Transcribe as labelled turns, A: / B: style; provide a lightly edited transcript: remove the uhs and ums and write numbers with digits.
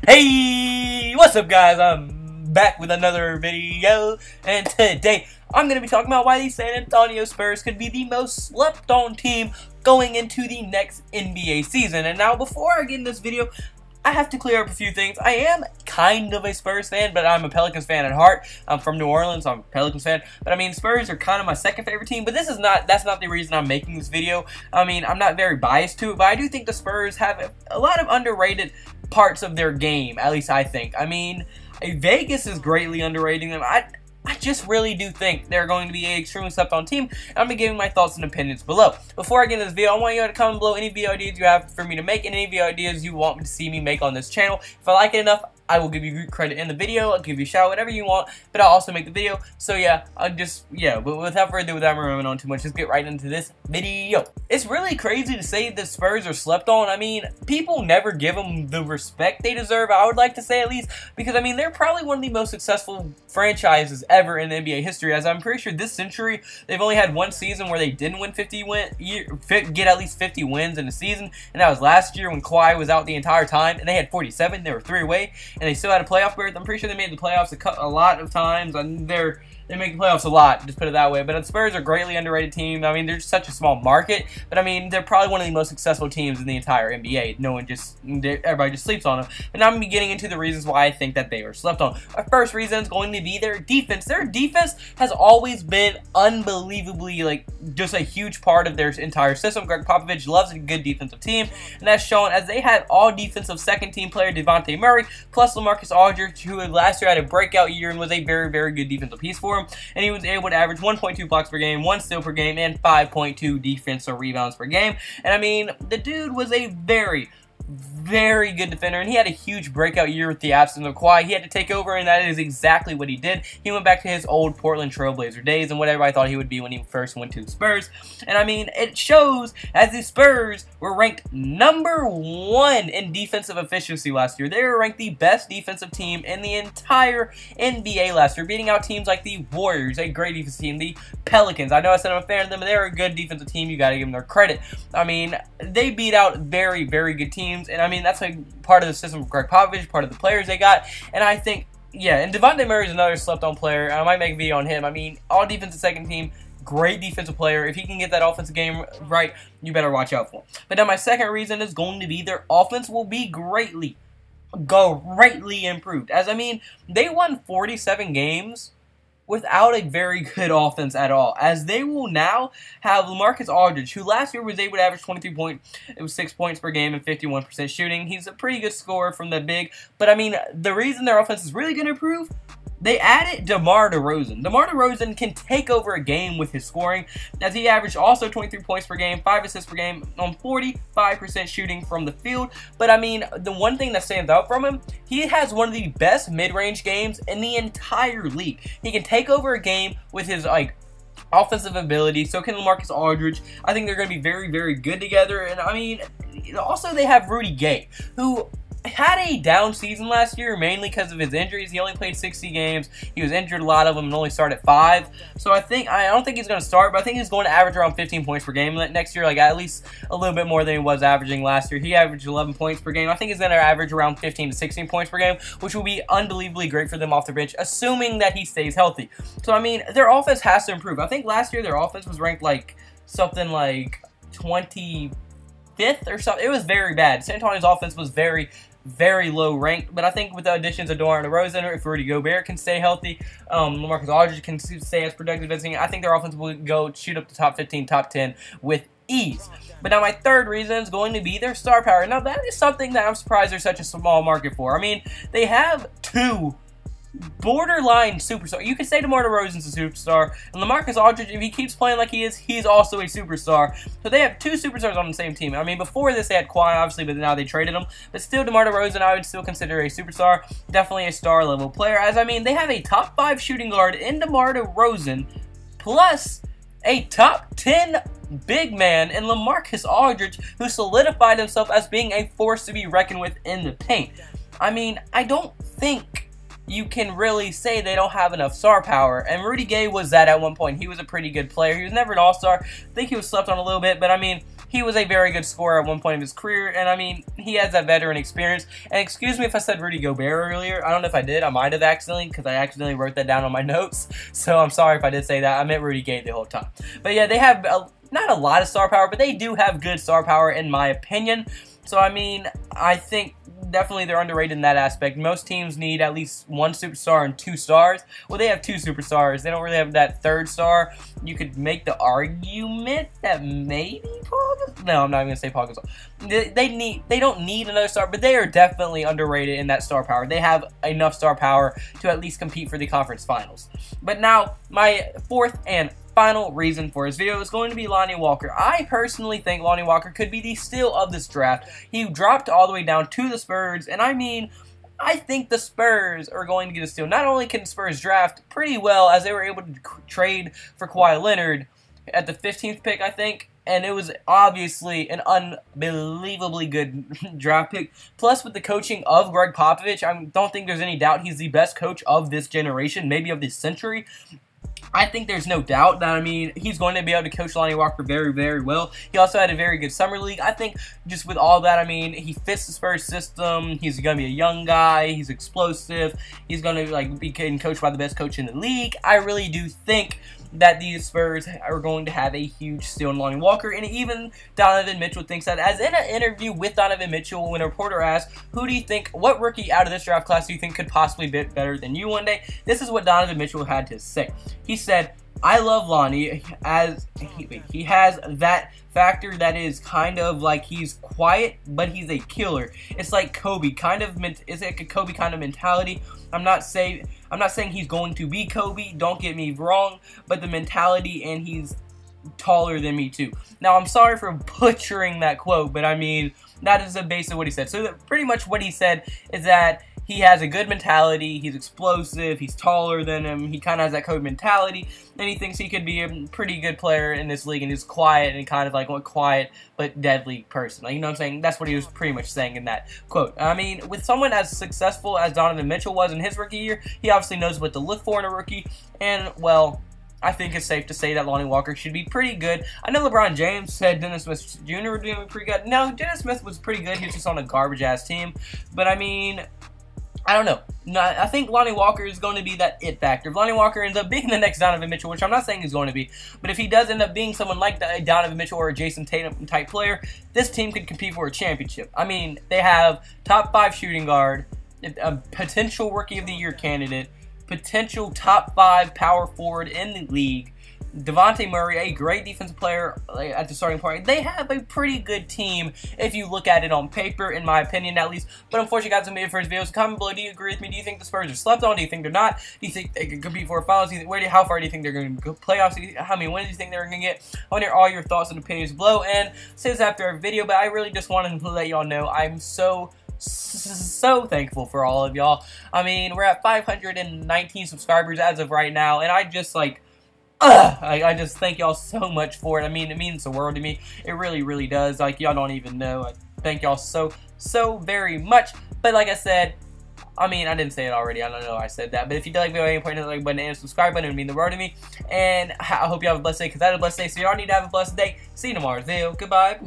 A: Hey, what's up guys? I'm back with another video, and today I'm going to be talking about why the San Antonio Spurs could be the most slept on team going into the next NBA season. And now before I get in this video, I have to clear up a few things. I am kind of a Spurs fan, but I'm a Pelicans fan at heart. I'm from New Orleans, so I'm a Pelicans fan. But I mean, Spurs are kind of my second favorite team, but that's not the reason I'm making this video. I mean, I'm not very biased to it, but I do think the Spurs have a lot of underrated parts of their game, at least I think. I mean, Vegas is greatly underrating them. I just really do think they're going to be an extremely slept on team, and I'm going to be giving my thoughts and opinions below. Before I get into this video, I want you to comment below any video ideas you have for me to make, and any video ideas you want me to see me make on this channel. If I like it enough, I will give you credit in the video, I'll give you a shout, whatever you want, but I'll also make the video. So yeah, but without further ado, without rambling on too much, let's get right into this video. It's really crazy to say the Spurs are slept on. I mean, people never give them the respect they deserve, I would like to say at least, because I mean, they're probably one of the most successful franchises ever in the NBA history, as I'm pretty sure this century, they've only had one season where they didn't get at least 50 wins in a season, and that was last year when Kawhi was out the entire time, and they had 47, they were 3 away, and they still had a playoff berth. I'm pretty sure they made the playoffs a lot of times, and they make the playoffs a lot, just put it that way. But the Spurs are a greatly underrated team. I mean, they're such a small market, but I mean, they're probably one of the most successful teams in the entire NBA. Everybody just sleeps on them. And now I'm going to be getting into the reasons why I think that they are slept on. Our first reason is going to be their defense. Their defense has always been unbelievably, just a huge part of their entire system. Greg Popovich loves a good defensive team, and that's shown as they had all defensive second-team player Devontae Murray, plus LaMarcus Aldridge, who last year had a breakout year and was a very, very good defensive piece for him. And he was able to average 1.2 blocks per game, 1 steal per game, and 5.2 defensive rebounds per game. And I mean, the dude was a very good defender, and he had a huge breakout year with the absence of Kawhi. He had to take over, and that is exactly what he did. He went back to his old Portland Trailblazer days and what everybody thought he would be when he first went to the Spurs. And I mean, it shows, as the Spurs were ranked #1 in defensive efficiency last year. They were ranked the best defensive team in the entire NBA last year, beating out teams like the Warriors, a great defensive team, the Pelicans. I know I said I'm a fan of them, but they're a good defensive team. You got to give them their credit. I mean, they beat out very good teams, and I mean, that's like part of the system of Greg Popovich, part of the players they got, and I think, yeah, and Devontae Murray is another slept-on player. I might make a video on him. I mean, all defensive second team, great defensive player. If he can get that offensive game right, you better watch out for him. But now my second reason is going to be their offense will be greatly improved. As I mean, they won 47 games without a very good offense at all, as they will now have LaMarcus Aldridge, who last year was able to average 6 points per game and 51% shooting. He's a pretty good scorer from the big, but I mean, the reason their offense is really going to improve, they added DeMar DeRozan. DeMar DeRozan can take over a game with his scoring, as he averaged also 23 points per game, 5 assists per game, on 45% shooting from the field. But I mean, the one thing that stands out from him, he has one of the best mid-range games in the entire league. He can take over a game with his, offensive ability. So can LaMarcus Aldridge. I think they're going to be very good together. And I mean, also they have Rudy Gay, who had a down season last year, mainly because of his injuries. He only played 60 games. He was injured a lot of them and only started 5. So I don't think he's going to start, but I think he's going to average around 15 points per game next year, at least a little bit more than he was averaging last year. He averaged 11 points per game. I think he's going to average around 15 to 16 points per game, which will be unbelievably great for them off the bench, assuming that he stays healthy. So I mean, their offense has to improve. I think last year their offense was ranked something like 25th or something. It was very bad. San Antonio's offense was very low ranked, but I think with the additions of DeMar DeRozan, if Rudy Gobert can stay healthy, LaMarcus Aldridge can stay as productive as he can, I think their offense will shoot up the top 15, top 10 with ease. But now my third reason is going to be their star power. Now that is something that I'm surprised there's such a small market for. I mean, they have 2 borderline superstar. You could say DeMar DeRozan's a superstar, and LaMarcus Aldridge, if he keeps playing like he is, he's also a superstar. So they have 2 superstars on the same team. I mean, before this they had Kawhi, obviously, but now they traded him. But still, DeMar DeRozan, I would still consider a superstar. Definitely a star-level player, as I mean, they have a top 5 shooting guard in DeMar DeRozan, plus a top 10 big man in LaMarcus Aldridge, who solidified himself as being a force to be reckoned with in the paint. I mean, I don't think you can really say they don't have enough star power. And Rudy Gay was that at one point. He was a pretty good player. He was never an all-star. I think he was slept on a little bit, but I mean, he was a very good scorer at one point of his career, and I mean, he has that veteran experience. And excuse me if I said Rudy Gobert earlier. I don't know if I did. I might have accidentally, because I accidentally wrote that down on my notes. So I'm sorry if I did say that. I meant Rudy Gay the whole time. But yeah, they have not a lot of star power, but they do have good star power in my opinion. So I mean, I think definitely they're underrated in that aspect. Most teams need at least one superstar and 2 stars. Well, they have 2 superstars. They don't really have that 3rd star. You could make the argument that maybe Paul Gasol. No, I'm not even gonna say Paul Gasol. They don't need another star, but they are definitely underrated in that star power. They have enough star power to at least compete for the conference finals. But now, my 4th and final reason for his video is going to be Lonnie Walker. I personally think Lonnie Walker could be the steal of this draft. He dropped all the way down to the Spurs, and I mean, I think the Spurs are going to get a steal. Not only can the Spurs draft pretty well, as they were able to trade for Kawhi Leonard at the 15th pick, I think, and it was obviously an unbelievably good draft pick. Plus, with the coaching of Greg Popovich, I don't think there's any doubt he's the best coach of this generation, maybe of this century. I think there's no doubt that, I mean, he's going to be able to coach Lonnie Walker very, very well. He also had a very good summer league. I think just with all that, I mean, he fits the Spurs system. He's going to be a young guy. He's explosive. He's going to, like, be getting coached by the best coach in the league. I really do think that these Spurs are going to have a huge steal in Lonnie Walker, and even Donovan Mitchell thinks that. As in an interview with Donovan Mitchell, when a reporter asked, who do you think, what rookie out of this draft class do you think could possibly be better than you one day? This is what Donovan Mitchell had to say. He said, I love Lonnie, as he has that factor that is kind of like he's quiet, but he's a killer. It's like Kobe, it's like a Kobe kind of mentality. I'm not saying he's going to be Kobe, don't get me wrong, but the mentality, and he's taller than me too. Now, I'm sorry for butchering that quote, but I mean, that is the base of what he said. So pretty much what he said is that he has a good mentality, he's explosive, he's taller than him, he kind of has that Kobe mentality, and he thinks he could be a pretty good player in this league, and he's quiet and kind of like a quiet but deadly person. Like, you know what I'm saying? That's what he was pretty much saying in that quote. I mean, with someone as successful as Donovan Mitchell was in his rookie year, he obviously knows what to look for in a rookie, and, well, I think it's safe to say that Lonnie Walker should be pretty good. I know LeBron James said Dennis Smith Jr. was doing pretty good. No, Dennis Smith was pretty good. He was just on a garbage-ass team. But, I mean, I don't know. No, I think Lonnie Walker is going to be that it factor. If Lonnie Walker ends up being the next Donovan Mitchell, which I'm not saying he's going to be, but if he does end up being someone like a Donovan Mitchell or a Jason Tatum type player, this team could compete for a championship. I mean, they have top 5 shooting guard, a potential Rookie of the Year candidate, potential top 5 power forward in the league, Devontae Murray, a great defensive player at the starting point. They have a pretty good team if you look at it on paper, in my opinion at least. But unfortunately, guys, that's made it for this video. So comment below, do you agree with me? Do you think the Spurs are slept on? Do you think they're not? Do you think they can compete for a finals? How far do you think they're going to go playoffs? How many wins do you think they're going to get? I want to hear all your thoughts and opinions below. And say this after our video, but I really just wanted to let y'all know I'm so thankful for all of y'all. I mean, we're at 519 subscribers as of right now, and I just like I just thank y'all so much for it. I mean, it means the world to me. It really, really does. Like, y'all don't even know. I thank y'all so very much. But like I said, I mean, I didn't say it already. I don't know I said that. But if you did like the video, any point, hit the like button and subscribe button. It would mean the world to me. And I hope you have a blessed day, because I had a blessed day. So y'all need to have a blessed day. See you tomorrow's video. Goodbye.